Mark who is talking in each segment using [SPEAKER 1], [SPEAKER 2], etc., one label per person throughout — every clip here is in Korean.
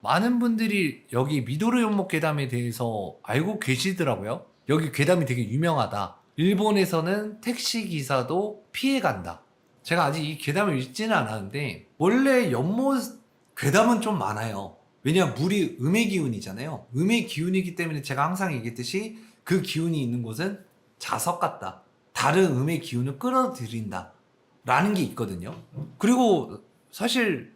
[SPEAKER 1] 많은 분들이 여기 미도르 연못 괴담에 대해서 알고 계시더라고요. 여기 괴담이 되게 유명하다. 일본에서는 택시 기사도 피해간다. 제가 아직 이 괴담을 읽지는 않았는데 원래 연못 괴담은 좀 많아요. 왜냐면 물이 음의 기운이잖아요. 음의 기운이기 때문에 제가 항상 얘기했듯이 그 기운이 있는 곳은 자석 같다. 다른 음의 기운을 끌어들인다. 라는 게 있거든요. 그리고 사실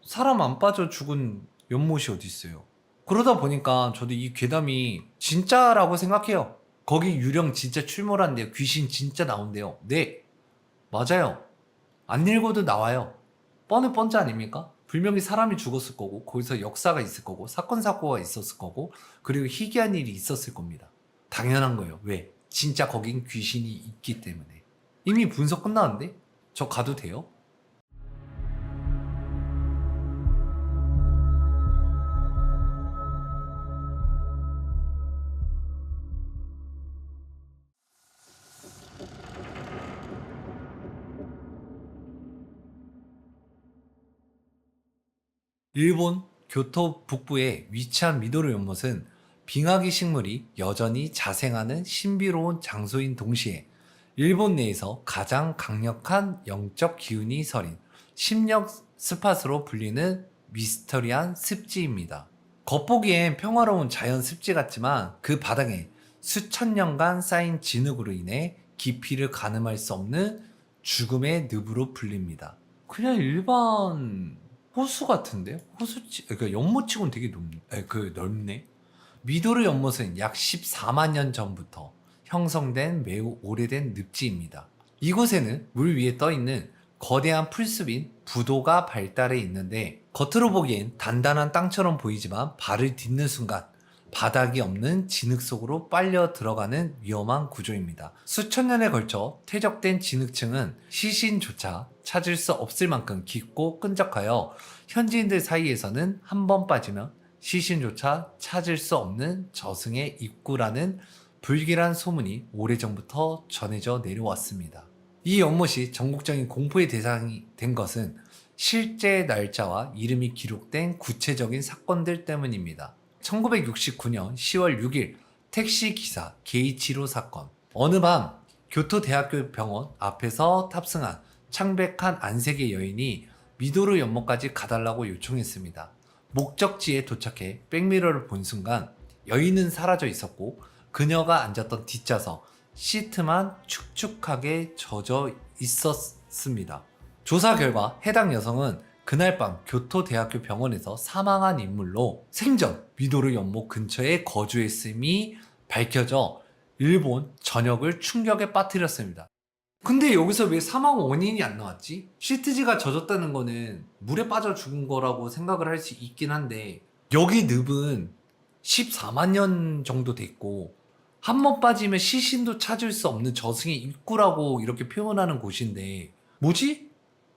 [SPEAKER 1] 사람 안 빠져 죽은 연못이 어디 있어요. 그러다 보니까 저도 이 괴담이 진짜라고 생각해요. 거기 유령 진짜 출몰한대요. 귀신 진짜 나온대요. 네, 맞아요. 안 읽어도 나와요. 뻔은 뻔자 아닙니까? 분명히 사람이 죽었을 거고 거기서 역사가 있을 거고 사건 사고가 있었을 거고 그리고 희귀한 일이 있었을 겁니다. 당연한 거예요. 왜? 진짜 거긴 귀신이 있기 때문에. 이미 분석 끝나는데? 저 가도 돼요? 일본 교토 북부에 위치한 미도르 연못은 빙하기 식물이 여전히 자생하는 신비로운 장소인 동시에 일본 내에서 가장 강력한 영적 기운이 서린 심령 스팟으로 불리는 미스터리한 습지입니다. 겉보기엔 평화로운 자연 습지 같지만 그 바닥에 수천 년간 쌓인 진흙으로 인해 깊이를 가늠할 수 없는 죽음의 늪으로 불립니다. 그냥 일반 호수 같은데? 그러니까 연못치고는 되게 넓네. 미도르 연못은 약 14만 년 전부터 형성된 매우 오래된 늪지입니다. 이곳에는 물 위에 떠 있는 거대한 풀숲인 부도가 발달해 있는데 겉으로 보기엔 단단한 땅처럼 보이지만 발을 딛는 순간 바닥이 없는 진흙 속으로 빨려 들어가는 위험한 구조입니다. 수천 년에 걸쳐 퇴적된 진흙층은 시신조차 찾을 수 없을 만큼 깊고 끈적하여 현지인들 사이에서는 한 번 빠지면 시신조차 찾을 수 없는 저승의 입구라는 불길한 소문이 오래전부터 전해져 내려왔습니다. 이 연못이 전국적인 공포의 대상이 된 것은 실제 날짜와 이름이 기록된 구체적인 사건들 때문입니다. 1969년 10월 6일 택시 기사 게이치로 사건. 어느 밤 교토대학교 병원 앞에서 탑승한 창백한 안색의 여인이 미도르 연못까지 가달라고 요청했습니다. 목적지에 도착해 백미러를 본 순간 여인은 사라져 있었고 그녀가 앉았던 뒷좌석 시트만 축축하게 젖어 있었습니다. 조사 결과 해당 여성은 그날 밤 교토대학교 병원에서 사망한 인물로 생전 미도르 연못 근처에 거주했음이 밝혀져 일본 전역을 충격에 빠뜨렸습니다. 근데 여기서 왜 사망 원인이 안 나왔지? 시트지가 젖었다는 거는 물에 빠져 죽은 거라고 생각을 할 수 있긴 한데 여기 늪은 14만 년 정도 됐고 한 번 빠지면 시신도 찾을 수 없는 저승의 입구라고 이렇게 표현하는 곳인데 뭐지?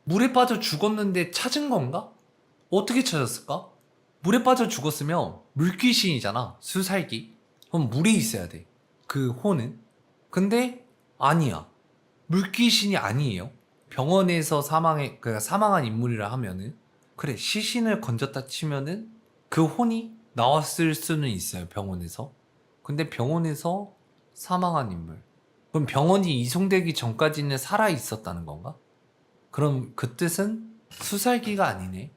[SPEAKER 1] 물에 빠져 죽었는데 찾은 건가? 어떻게 찾았을까? 물에 빠져 죽었으면 물귀신이잖아. 수살기. 그럼 물에 있어야 돼. 그 호는. 근데 아니야. 물귀신이 아니에요. 병원에서 그러니까 사망한 인물이라 하면은 그래 시신을 건졌다 치면은 그 혼이 나왔을 수는 있어요. 병원에서. 근데 병원에서 사망한 인물. 그럼 병원이 이송되기 전까지는 살아 있었다는 건가? 그럼 그 뜻은 수살기가 아니네.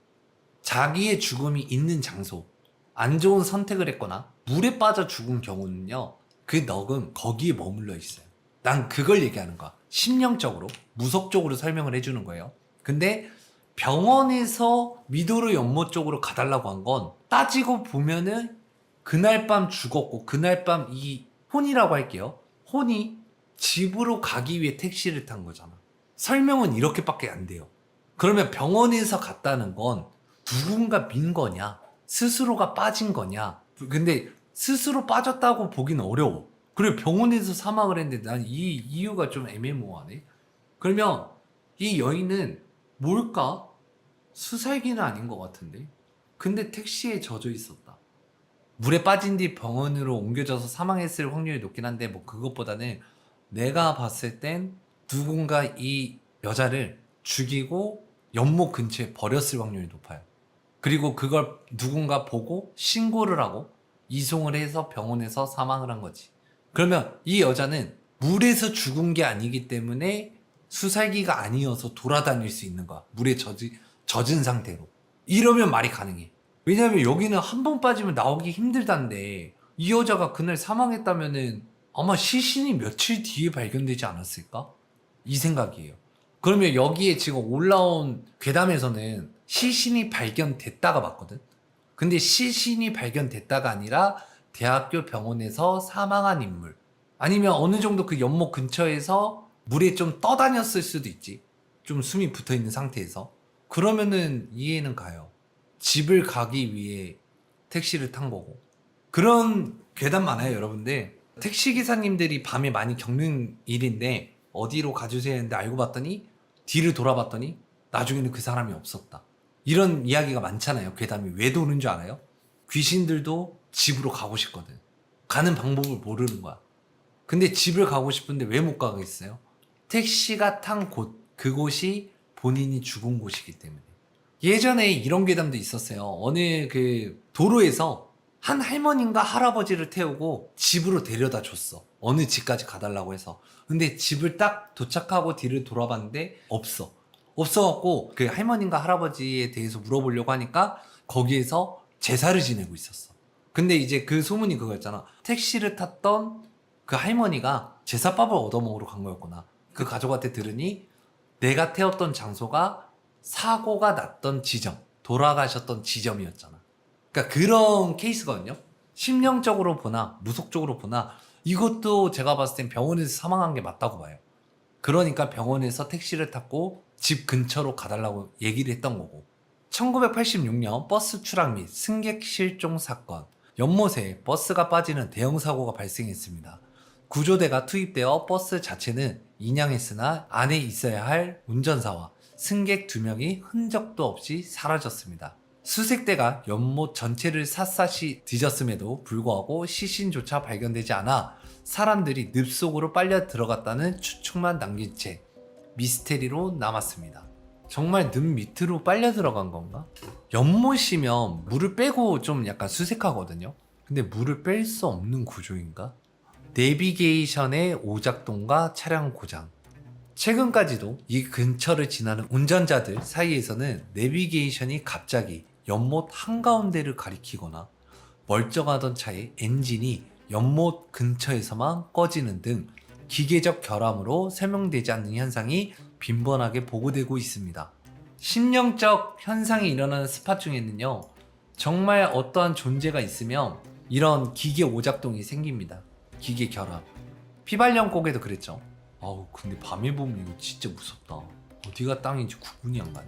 [SPEAKER 1] 자기의 죽음이 있는 장소, 안 좋은 선택을 했거나 물에 빠져 죽은 경우는요, 그 넋은 거기에 머물러 있어요. 난 그걸 얘기하는 거야. 심령적으로, 무속적으로 설명을 해주는 거예요. 근데 병원에서 미도르 연못 쪽으로 가달라고 한 건 따지고 보면은 그날 밤 죽었고 그날 밤 이 혼이라고 할게요. 혼이 집으로 가기 위해 택시를 탄 거잖아. 설명은 이렇게밖에 안 돼요. 그러면 병원에서 갔다는 건 누군가 민 거냐? 스스로가 빠진 거냐? 근데 스스로 빠졌다고 보기는 어려워. 그리고 병원에서 사망을 했는데 난 이 이유가 좀 애매모호하네. 그러면 이 여인은 뭘까? 수살기는 아닌 것 같은데. 근데 택시에 젖어 있었다. 물에 빠진 뒤 병원으로 옮겨져서 사망했을 확률이 높긴 한데 뭐 그것보다는 내가 봤을 땐 누군가 이 여자를 죽이고 연못 근처에 버렸을 확률이 높아요. 그리고 그걸 누군가 보고 신고를 하고 이송을 해서 병원에서 사망을 한 거지. 그러면 이 여자는 물에서 죽은 게 아니기 때문에 수살기가 아니어서 돌아다닐 수 있는 거야. 물에 젖은 상태로. 이러면 말이 가능해. 왜냐면 여기는 한 번 빠지면 나오기 힘들다는데 이 여자가 그날 사망했다면은 아마 시신이 며칠 뒤에 발견되지 않았을까? 이 생각이에요. 그러면 여기에 지금 올라온 괴담에서는 시신이 발견됐다가 맞거든? 근데 시신이 발견됐다가 아니라 대학교 병원에서 사망한 인물. 아니면 어느 정도 그 연못 근처에서 물에 좀 떠다녔을 수도 있지. 좀 숨이 붙어 있는 상태에서. 그러면은 이해는 가요. 집을 가기 위해 택시를 탄 거고. 그런 괴담 많아요, 여러분들. 택시 기사님들이 밤에 많이 겪는 일인데 어디로 가주세요 했는데 알고 봤더니 뒤를 돌아봤더니 나중에는 그 사람이 없었다. 이런 이야기가 많잖아요. 괴담이 왜 도는 줄 알아요? 귀신들도 집으로 가고 싶거든. 가는 방법을 모르는 거야. 근데 집을 가고 싶은데 왜 못 가겠어요? 택시가 탄 곳, 그곳이 본인이 죽은 곳이기 때문에. 예전에 이런 괴담도 있었어요. 어느 그 도로에서 한 할머니인가 할아버지를 태우고 집으로 데려다 줬어. 어느 집까지 가달라고 해서. 근데 집을 딱 도착하고 뒤를 돌아봤는데 없어. 없어갖고 그 할머니인가 할아버지에 대해서 물어보려고 하니까 거기에서 제사를 지내고 있었어. 근데 이제 그 소문이 그거였잖아. 택시를 탔던 그 할머니가 제사밥을 얻어먹으러 간 거였구나. 그 가족한테 들으니 내가 태웠던 장소가 사고가 났던 지점, 돌아가셨던 지점이었잖아. 그러니까 그런 케이스거든요. 심령적으로 보나 무속적으로 보나 이것도 제가 봤을 땐 병원에서 사망한 게 맞다고 봐요. 그러니까 병원에서 택시를 탔고 집 근처로 가달라고 얘기를 했던 거고. 1986년 버스 추락 및 승객 실종 사건. 연못에 버스가 빠지는 대형 사고가 발생했습니다. 구조대가 투입되어 버스 자체는 인양했으나 안에 있어야 할 운전사와 승객 2명이 흔적도 없이 사라졌습니다. 수색대가 연못 전체를 샅샅이 뒤졌음에도 불구하고 시신조차 발견되지 않아 사람들이 늪속으로 빨려 들어갔다는 추측만 남긴 채 미스테리로 남았습니다. 정말 늪 밑으로 빨려 들어간 건가? 연못이면 물을 빼고 좀 약간 수색하거든요. 근데 물을 뺄 수 없는 구조인가? 내비게이션의 오작동과 차량 고장. 최근까지도 이 근처를 지나는 운전자들 사이에서는 내비게이션이 갑자기 연못 한가운데를 가리키거나 멀쩡하던 차의 엔진이 연못 근처에서만 꺼지는 등 기계적 결함으로 설명되지 않는 현상이 빈번하게 보고되고 있습니다. 심령적 현상이 일어나는 스팟 중에는요, 정말 어떠한 존재가 있으면 이런 기계 오작동이 생깁니다. 기계 결함. 피발령곡에도 그랬죠. 아우 근데 밤에 보면 이거 진짜 무섭다. 어디가 땅인지 구분이 안 가네.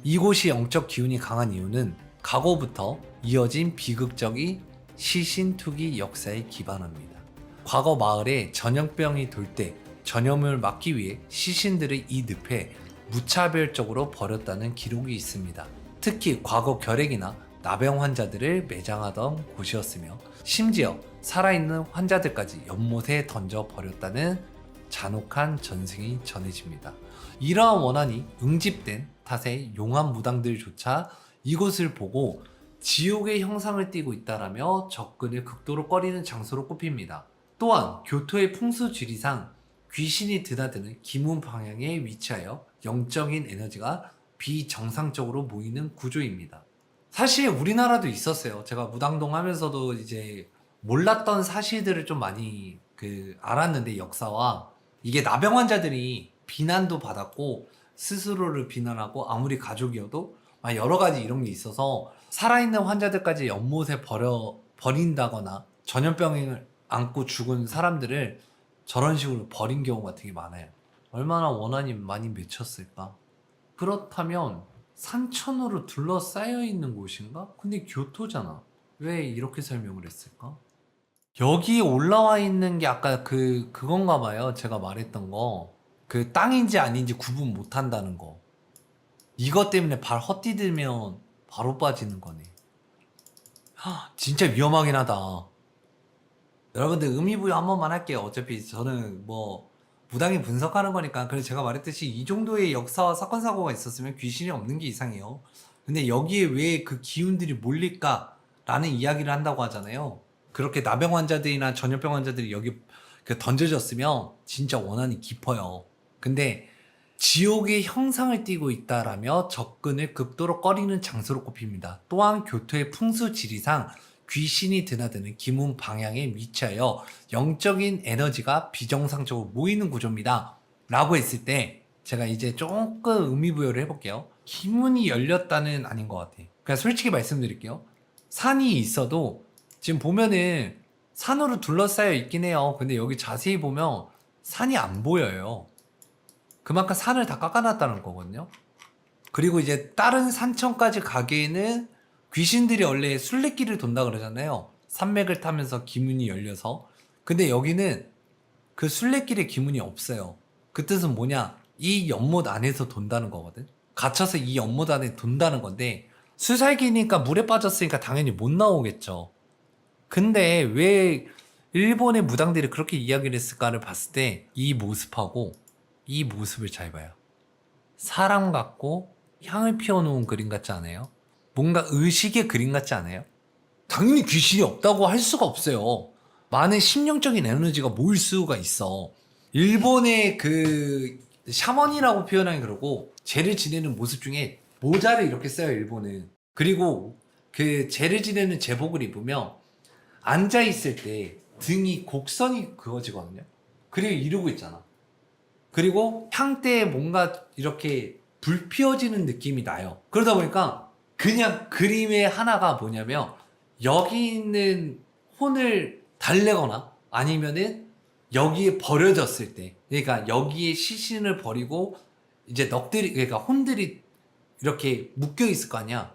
[SPEAKER 1] 이곳이 영적 기운이 강한 이유는 과거부터 이어진 비극적인 시신 투기 역사에 기반합니다. 과거 마을에 전염병이 돌 때 전염을 막기 위해 시신들을 이 늪에 무차별적으로 버렸다는 기록이 있습니다. 특히 과거 결핵이나 나병 환자들을 매장하던 곳이었으며 심지어 살아있는 환자들까지 연못에 던져 버렸다는 잔혹한 전승이 전해집니다. 이러한 원한이 응집된 탓에 용한 무당들조차 이곳을 보고 지옥의 형상을 띠고 있다라며 접근을 극도로 꺼리는 장소로 꼽힙니다. 또한 교토의 풍수지리상 귀신이 드나드는 기문 방향에 위치하여 영적인 에너지가 비정상적으로 모이는 구조입니다. 사실 우리나라도 있었어요. 제가 무당동 하면서도 이제 몰랐던 사실들을 좀 많이 알았는데, 역사와 이게 나병 환자들이 비난도 받았고 스스로를 비난하고 아무리 가족이어도 여러 가지 이런 게 있어서 살아있는 환자들까지 연못에 버린다거나 전염병을 안고 죽은 사람들을 저런 식으로 버린 경우가 되게 많아요. 얼마나 원한이 많이 맺혔을까? 그렇다면 산천으로 둘러싸여 있는 곳인가? 근데 교토잖아. 왜 이렇게 설명을 했을까? 여기 올라와 있는 게 아까 그건가 봐요. 제가 말했던 거. 그 땅인지 아닌지 구분 못 한다는 거. 이것 때문에 발 헛디디면 바로 빠지는 거네. 진짜 위험하긴 하다. 여러분들 의미부여 한 번만 할게요. 어차피 저는 뭐 무당이 분석하는 거니까. 그래서 제가 말했듯이 이 정도의 역사와 사건 사고가 있었으면 귀신이 없는 게 이상해요. 근데 여기에 왜 그 기운들이 몰릴까라는 이야기를 한다고 하잖아요. 그렇게 나병 환자들이나 전염병 환자들이 여기 던져졌으면 진짜 원한이 깊어요. 근데 지옥의 형상을 띠고 있다라며 접근을 극도로 꺼리는 장소로 꼽힙니다. 또한 교토의 풍수 지리상 귀신이 드나드는 기문 방향에 위치하여 영적인 에너지가 비정상적으로 모이는 구조입니다. 라고 했을 때 제가 이제 조금 의미부여를 해볼게요. 기문이 열렸다는 아닌 것 같아. 그냥 솔직히 말씀드릴게요. 산이 있어도 지금 보면은 산으로 둘러싸여 있긴 해요. 근데 여기 자세히 보면 산이 안 보여요. 그만큼 산을 다 깎아놨다는 거거든요. 그리고 이제 다른 산천까지 가기에는 귀신들이 원래 순례길을 돈다 그러잖아요. 산맥을 타면서 기문이 열려서. 근데 여기는 그 순례길에 기문이 없어요. 그 뜻은 뭐냐? 이 연못 안에서 돈다는 거거든. 갇혀서 이 연못 안에 돈다는 건데 수살기니까 물에 빠졌으니까 당연히 못 나오겠죠. 근데 왜 일본의 무당들이 그렇게 이야기를 했을까를 봤을 때 이 모습하고 이 모습을 잘 봐요. 사람 같고 향을 피워놓은 그림 같지 않아요? 뭔가 의식의 그림 같지 않아요? 당연히 귀신이 없다고 할 수가 없어요. 많은 심령적인 에너지가 모일 수가 있어. 일본의 그 샤먼이라고 표현하기 그러고 죄를 지내는 모습 중에 모자를 이렇게 써요, 일본은. 그리고 그 죄를 지내는 제복을 입으면 앉아있을 때 등이 곡선이 그어지거든요. 그리고 이러고 있잖아. 그리고 향대에 뭔가 이렇게 불 피워지는 느낌이 나요. 그러다 보니까 그냥 그림의 하나가 뭐냐면 여기 있는 혼을 달래거나 아니면은 여기에 버려졌을 때, 그러니까 여기에 시신을 버리고 이제 넋들이, 그러니까 혼들이 이렇게 묶여 있을 거 아니야.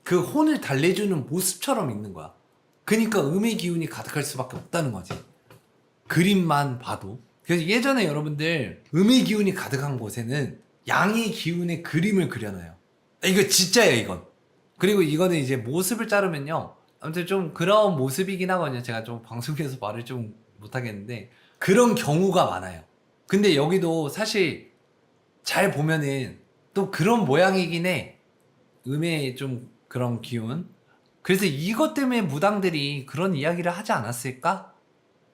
[SPEAKER 1] 그 혼을 달래주는 모습처럼 있는 거야. 그러니까 음의 기운이 가득할 수밖에 없다는 거지. 그림만 봐도. 그래서 예전에 여러분들 음의 기운이 가득한 곳에는 양의 기운의 그림을 그려놔요. 이거 진짜예요, 이건. 그리고 이거는 이제 모습을 자르면요. 아무튼 좀 그런 모습이긴 하거든요. 제가 좀 방송에서 말을 좀 못하겠는데 그런 경우가 많아요. 근데 여기도 사실 잘 보면은 또 그런 모양이긴 해. 음의 좀 그런 기운. 그래서 이것 때문에 무당들이 그런 이야기를 하지 않았을까?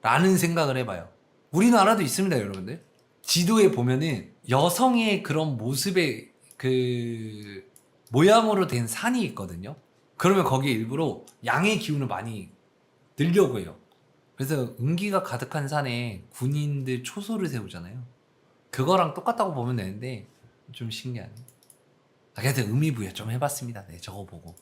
[SPEAKER 1] 라는 생각을 해봐요. 우리나라도 있습니다, 여러분들. 지도에 보면은 여성의 그런 모습의 그 모양으로 된 산이 있거든요. 그러면 거기에 일부러 양의 기운을 많이 넣으려고 해요. 그래서 음기가 가득한 산에 군인들 초소를 세우잖아요. 그거랑 똑같다고 보면 되는데 좀 신기하네. 하여튼 의미부여 좀 해봤습니다. 네, 저거 보고.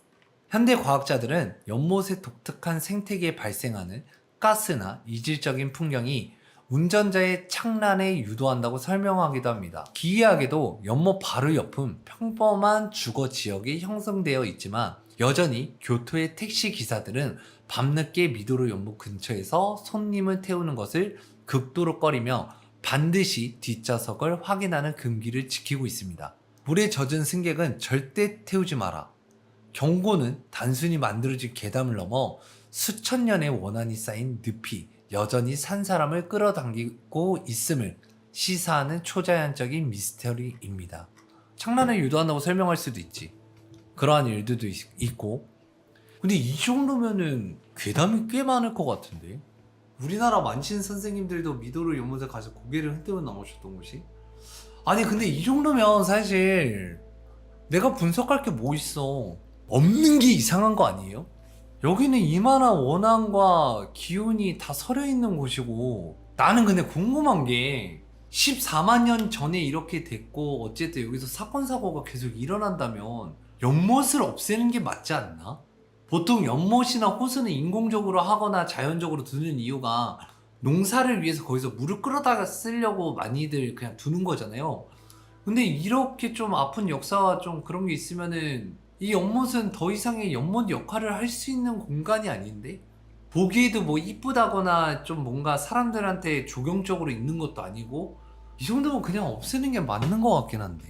[SPEAKER 1] 현대 과학자들은 연못의 독특한 생태계에 발생하는 가스나 이질적인 풍경이 운전자의 착란에 유도한다고 설명하기도 합니다. 기이하게도 연못 바로 옆은 평범한 주거 지역이 형성되어 있지만 여전히 교토의 택시 기사들은 밤늦게 미도로 연못 근처에서 손님을 태우는 것을 극도로 꺼리며 반드시 뒷좌석을 확인하는 금기를 지키고 있습니다. 물에 젖은 승객은 절대 태우지 마라. 경고는 단순히 만들어진 괴담을 넘어 수천 년의 원한이 쌓인 늪이 여전히 산 사람을 끌어당기고 있음을 시사하는 초자연적인 미스터리입니다. 착란을 유도한다고 설명할 수도 있지. 그러한 일들도 있고. 근데 이 정도면은 괴담이 꽤 많을 것 같은데. 우리나라 만신 선생님들도 미도로 연못에 가서 고개를 흔들어 나오셨던 곳이. 아니 근데 이 정도면 사실 내가 분석할 게 뭐 있어. 없는 게 이상한 거 아니에요? 여기는 이만한 원한과 기운이 다 서려 있는 곳이고, 나는 근데 궁금한 게 14만 년 전에 이렇게 됐고 어쨌든 여기서 사건 사고가 계속 일어난다면 연못을 없애는 게 맞지 않나? 보통 연못이나 호수는 인공적으로 하거나 자연적으로 두는 이유가 농사를 위해서 거기서 물을 끌어다가 쓰려고 많이들 그냥 두는 거잖아요. 근데 이렇게 좀 아픈 역사와 좀 그런 게 있으면은 이 연못은 더 이상의 연못 역할을 할 수 있는 공간이 아닌데? 보기에도 뭐 이쁘다거나 좀 뭔가 사람들한테 조경적으로 있는 것도 아니고 이 정도면 그냥 없애는 게 맞는 것 같긴 한데.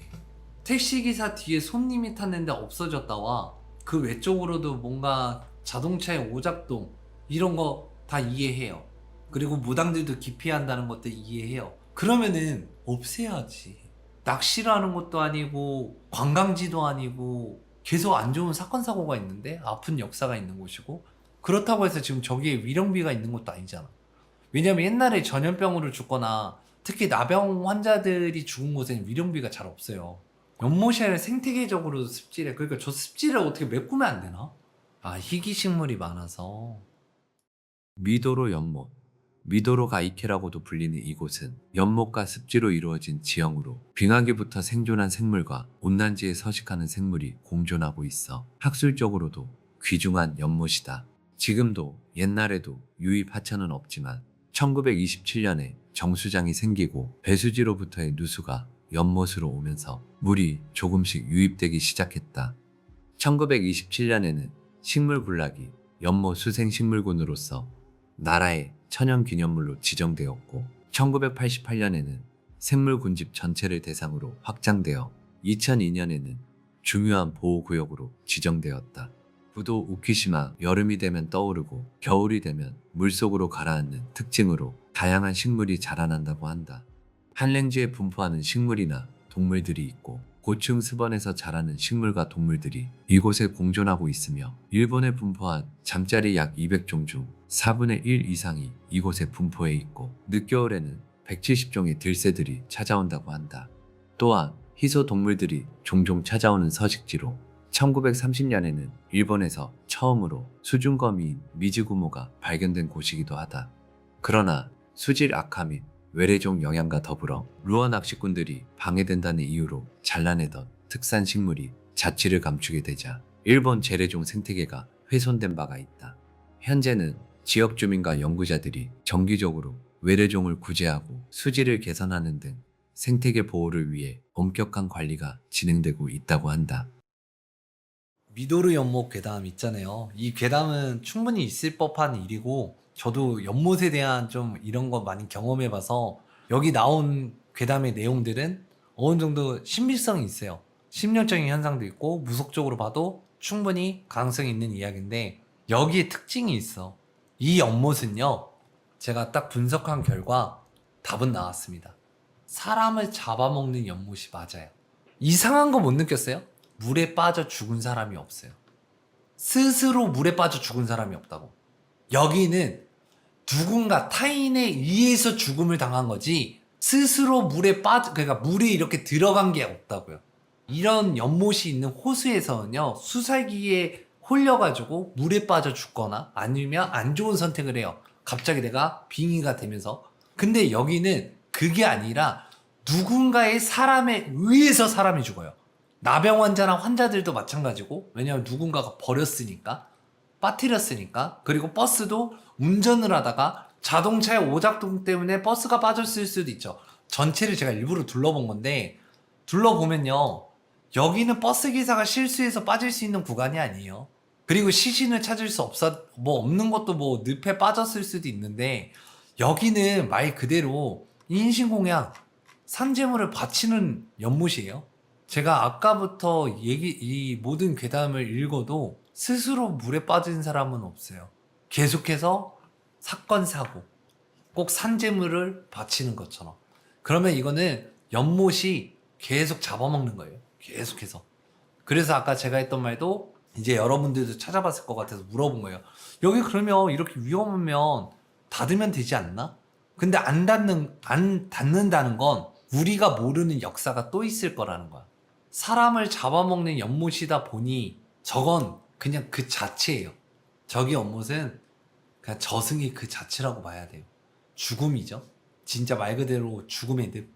[SPEAKER 1] 택시기사 뒤에 손님이 탔는데 없어졌다와 그 외적으로도 뭔가 자동차의 오작동 이런 거 다 이해해요. 그리고 무당들도 기피한다는 것도 이해해요. 그러면은 없애야지. 낚시를 하는 것도 아니고 관광지도 아니고 계속 안 좋은 사건 사고가 있는데 아픈 역사가 있는 곳이고, 그렇다고 해서 지금 저기에 위령비가 있는 것도 아니잖아. 왜냐면 옛날에 전염병으로 죽거나 특히 나병 환자들이 죽은 곳에는 위령비가 잘 없어요. 연못이 생태계적으로 습지래. 그러니까 저 습지를 어떻게 메꾸면 안 되나? 아, 희귀식물이 많아서.
[SPEAKER 2] 미도로 연못, 미도로 가이케라고도 불리는 이곳은 연못과 습지로 이루어진 지형으로 빙하기부터 생존한 생물과 온난지에 서식하는 생물이 공존하고 있어 학술적으로도 귀중한 연못이다. 지금도 옛날에도 유입 하천은 없지만 1927년에 정수장이 생기고 배수지로부터의 누수가 연못으로 오면서 물이 조금씩 유입되기 시작했다. 1927년에는 식물군락이 연못 수생식물군으로서 나라의 천연기념물로 지정되었고 1988년에는 생물군집 전체를 대상으로 확장되어 2002년에는 중요한 보호구역으로 지정되었다. 부도 우키시마 여름이 되면 떠오르고 겨울이 되면 물속으로 가라앉는 특징으로 다양한 식물이 자라난다고 한다. 한랭지에 분포하는 식물이나 동물들이 있고 고층 습원에서 자라는 식물과 동물들이 이곳에 공존하고 있으며 일본에 분포한 잠자리 약 200종 중 4분의 1 이상이 이곳에 분포해 있고 늦겨울에는 170종의 들새들이 찾아온다고 한다. 또한 희소 동물들이 종종 찾아오는 서식지로 1930년에는 일본에서 처음으로 수중거미인 미즈구모가 발견된 곳이기도 하다. 그러나 수질 악화 및 외래종 영향과 더불어 루어 낚시꾼들이 방해된다는 이유로 잘라내던 특산 식물이 자취를 감추게 되자 일본 재래종 생태계가 훼손된 바가 있다. 현재는 지역 주민과 연구자들이 정기적으로 외래종을 구제하고 수질을 개선하는 등 생태계 보호를 위해 엄격한 관리가 진행되고 있다고 한다.
[SPEAKER 1] 미도르 연못 괴담 있잖아요. 이 괴담은 충분히 있을 법한 일이고, 저도 연못에 대한 좀 이런 거 많이 경험해봐서 여기 나온 괴담의 내용들은 어느 정도 신빙성이 있어요. 심리적인 현상도 있고 무속적으로 봐도 충분히 가능성이 있는 이야기인데, 여기에 특징이 있어. 이 연못은요, 제가 딱 분석한 결과 답은 나왔습니다. 사람을 잡아먹는 연못이 맞아요. 이상한 거 못 느꼈어요? 물에 빠져 죽은 사람이 없어요. 스스로 물에 빠져 죽은 사람이 없다고. 여기는 누군가 타인에 의해서 죽음을 당한 거지 스스로 물에 빠져, 그러니까 물에 이렇게 들어간 게 없다고요. 이런 연못이 있는 호수에서는요, 수살기에 홀려가지고 물에 빠져 죽거나 아니면 안 좋은 선택을 해요. 갑자기 내가 빙의가 되면서. 근데 여기는 그게 아니라 누군가의 사람에 의해서 사람이 죽어요. 나병 환자나 환자들도 마찬가지고, 왜냐하면 누군가가 버렸으니까, 빠뜨렸으니까. 그리고 버스도 운전을 하다가 자동차의 오작동 때문에 버스가 빠졌을 수도 있죠. 전체를 제가 일부러 둘러본 건데, 둘러보면요, 여기는 버스 기사가 실수해서 빠질 수 있는 구간이 아니에요. 그리고 시신을 찾을 수 없는 것도 뭐 늪에 빠졌을 수도 있는데, 여기는 말 그대로 인신공양, 산재물을 바치는 연못이에요. 제가 아까부터 이 모든 괴담을 읽어도 스스로 물에 빠진 사람은 없어요. 계속해서 사건, 사고, 꼭 산재물을 바치는 것처럼. 그러면 이거는 연못이 계속 잡아먹는 거예요. 계속해서. 그래서 아까 제가 했던 말도 이제 여러분들도 찾아봤을 것 같아서 물어본 거예요. 여기 그러면 이렇게 위험하면 닫으면 되지 않나? 근데 안 닫는다는 건 우리가 모르는 역사가 또 있을 거라는 거야. 사람을 잡아먹는 연못이다 보니 저건 그냥 그 자체예요. 저기 연못은 그냥 저승이 그 자체라고 봐야 돼요. 죽음이죠. 진짜 말 그대로 죽음의 늪.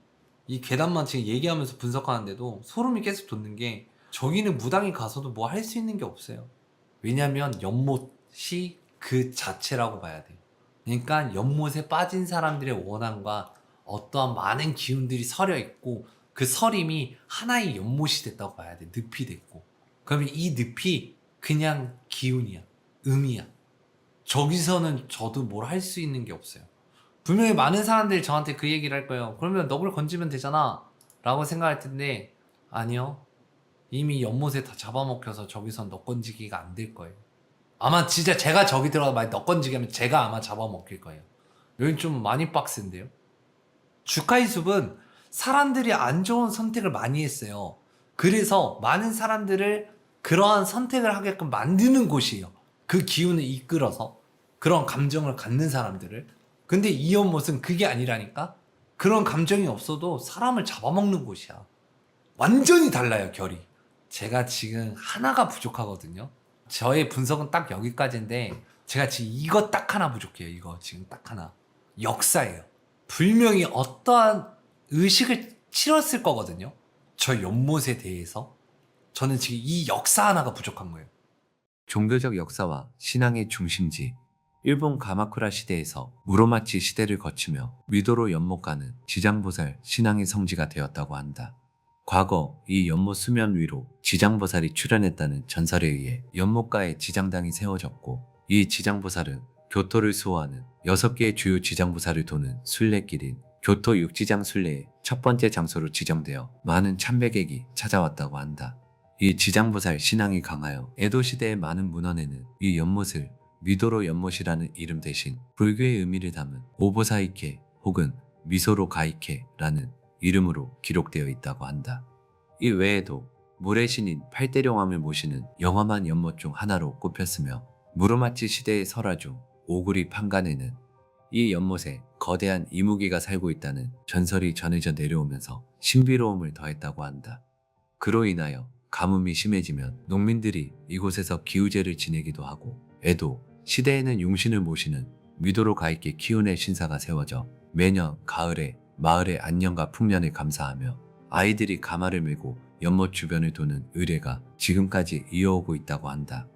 [SPEAKER 1] 이 괴담만 지금 얘기하면서 분석하는데도 소름이 계속 돋는 게, 저기는 무당이 가서도 뭐 할 수 있는 게 없어요. 왜냐면 연못이 그 자체라고 봐야 돼요. 그러니까 연못에 빠진 사람들의 원한과 어떠한 많은 기운들이 서려 있고, 그 서림이 하나의 연못이 됐다고 봐야 돼. 늪이 됐고. 그러면 이 늪이 그냥 기운이야. 의미야. 저기서는 저도 뭘 할 수 있는 게 없어요. 분명히 많은 사람들이 저한테 그 얘기를 할 거예요. 그러면 너굴 건지면 되잖아 라고 생각할 텐데, 아니요. 이미 연못에 다 잡아먹혀서 저기선 너 건지기가 안 될 거예요. 아마 진짜 제가 저기 들어가 만약 너 건지기 하면 제가 아마 잡아먹힐 거예요. 여긴 좀 많이 빡센데요. 주카이 숲은 사람들이 안 좋은 선택을 많이 했어요. 그래서 많은 사람들을 그러한 선택을 하게끔 만드는 곳이에요. 그 기운을 이끌어서 그런 감정을 갖는 사람들을. 근데 이 연못은 그게 아니라니까. 그런 감정이 없어도 사람을 잡아먹는 곳이야. 완전히 달라요, 결이. 제가 지금 하나가 부족하거든요. 저의 분석은 딱 여기까지인데 제가 지금 이거 딱 하나 부족해요. 이거 지금 딱 하나. 역사예요. 분명히 어떠한 의식을 치렀을 거거든요. 저 연못에 대해서. 저는 지금 이 역사 하나가 부족한 거예요.
[SPEAKER 2] 종교적 역사와 신앙의 중심지 일본 가마쿠라 시대에서 무로마치 시대를 거치며 미도로 연못가는 지장보살 신앙의 성지가 되었다고 한다. 과거 이 연못 수면 위로 지장보살이 출현했다는 전설에 의해 연못가에 지장당이 세워졌고, 이 지장보살은 교토를 수호하는 6개의 주요 지장보살을 도는 순례길인 교토 육지장 순례의 첫 번째 장소로 지정되어 많은 참배객이 찾아왔다고 한다. 이 지장보살 신앙이 강하여 에도 시대의 많은 문헌에는 이 연못을 미도로 연못이라는 이름 대신 불교의 의미를 담은 오보사이케 혹은 미소로 가이케라는 이름으로 기록되어 있다고 한다. 이 외에도 모래신인 팔대룡암을 모시는 영험한 연못 중 하나로 꼽혔으며, 무로마치 시대의 설화 중 오구리 판간에는 이 연못에 거대한 이무기가 살고 있다는 전설이 전해져 내려오면서 신비로움을 더했다고 한다. 그로 인하여 가뭄이 심해지면 농민들이 이곳에서 기우제를 지내기도 하고, 에도 시대에는 용신을 모시는 미도로 가이케 키운의 신사가 세워져 매년 가을에 마을의 안녕과 풍년을 감사하며 아이들이 가마를 메고 연못 주변을 도는 의례가 지금까지 이어오고 있다고 한다.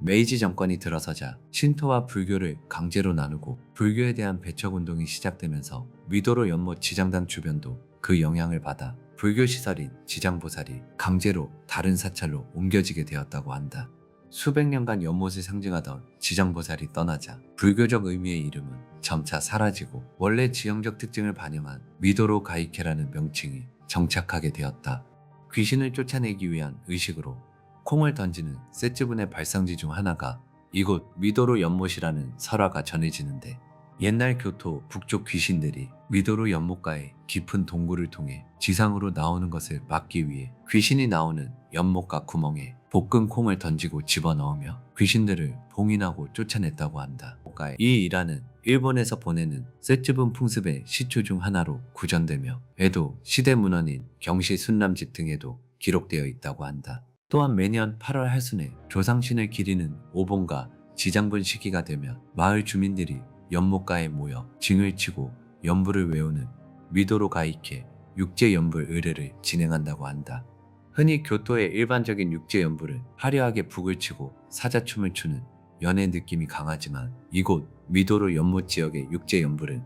[SPEAKER 2] 메이지 정권이 들어서자 신토와 불교를 강제로 나누고 불교에 대한 배척운동이 시작되면서 미도로 연못 지장당 주변도 그 영향을 받아 불교시설인 지장보살이 강제로 다른 사찰로 옮겨지게 되었다고 한다. 수백 년간 연못을 상징하던 지장보살이 떠나자 불교적 의미의 이름은 점차 사라지고 원래 지형적 특징을 반영한 미도로 가이케라는 명칭이 정착하게 되었다. 귀신을 쫓아내기 위한 의식으로 콩을 던지는 세츠분의 발상지 중 하나가 이곳 미도로 연못이라는 설화가 전해지는데, 옛날 교토 북쪽 귀신들이 미도로 연못가의 깊은 동굴을 통해 지상으로 나오는 것을 막기 위해 귀신이 나오는 연못가 구멍에 볶은 콩을 던지고 집어넣으며 귀신들을 봉인하고 쫓아냈다고 한다. 이 일화는 일본에서 보내는 세츠분 풍습의 시초 중 하나로 구전되며 에도 시대 문헌인 경시 순람집 등에도 기록되어 있다고 한다. 또한 매년 8월 하순에 조상신을 기리는 오봉과 지장분 시기가 되면 마을 주민들이 연못가에 모여 징을 치고 연불을 외우는 미도로 가이케 육제연불 의례를 진행한다고 한다. 흔히 교토의 일반적인 육제연불은 화려하게 북을 치고 사자춤을 추는 연애 느낌이 강하지만, 이곳 미도로 연못 지역의 육제연불은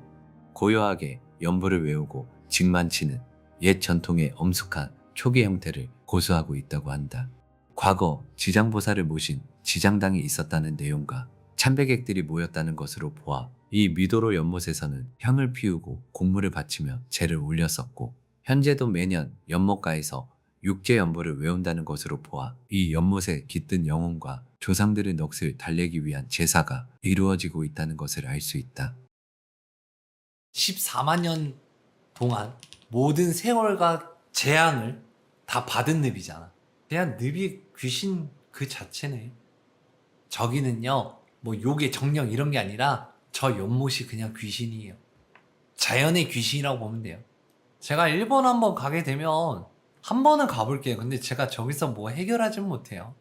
[SPEAKER 2] 고요하게 연불을 외우고 징만 치는 옛 전통의 엄숙한 초기 형태를 고수하고 있다고 한다. 과거 지장보살을 모신 지장당이 있었다는 내용과 참배객들이 모였다는 것으로 보아 이 미도로 연못에서는 향을 피우고 곡물을 바치며 제를 올렸었고, 현재도 매년 연못가에서 육제연불을 외운다는 것으로 보아 이 연못에 깃든 영혼과 조상들의 넋을 달래기 위한 제사가 이루어지고 있다는 것을 알 수 있다.
[SPEAKER 1] 14만 년 동안 모든 세월과 재앙을 다 받은 늪이잖아. 그냥 늪이 귀신 그 자체네. 저기는요, 뭐 욕의 정령 이런 게 아니라 저 연못이 그냥 귀신이에요. 자연의 귀신이라고 보면 돼요. 제가 일본 한번 가게 되면 한 번은 가볼게요. 근데 제가 저기서 뭐 해결하진 못해요.